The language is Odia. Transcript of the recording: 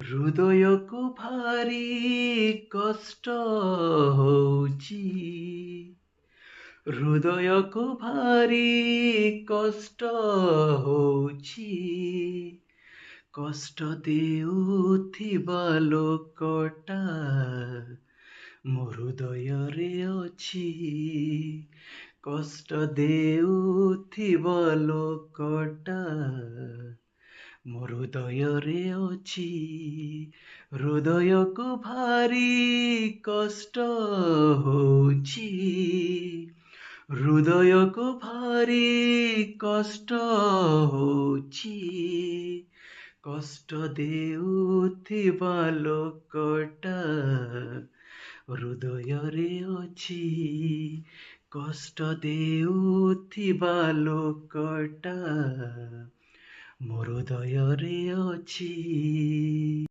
ହୃଦୟକୁ ଭାରି କଷ୍ଟ ହଉଛି, ହୃଦୟକୁ ଭାରି କଷ୍ଟ ହଉଛି, କଷ୍ଟ ଦେଉଥିବା ଲୋକଟା ମୋ ହୃଦୟରେ ଅଛି, କଷ୍ଟ ଦେଉଥିବା ଲୋକଟା ମୋ ହୃଦୟରେ ଅଛି, ହୃଦୟକୁ ଭାରି କଷ୍ଟ ହଉଛି, ହୃଦୟକୁ ଭାରି କଷ୍ଟ ହଉଛି, କଷ୍ଟ ଦେଉଥିବା ଲୋକଟା ହୃଦୟରେ ଅଛି, କଷ୍ଟ ଦେଉଥିବା ଲୋକଟା ମୋ ହୃଦୟରେ ଅଛି।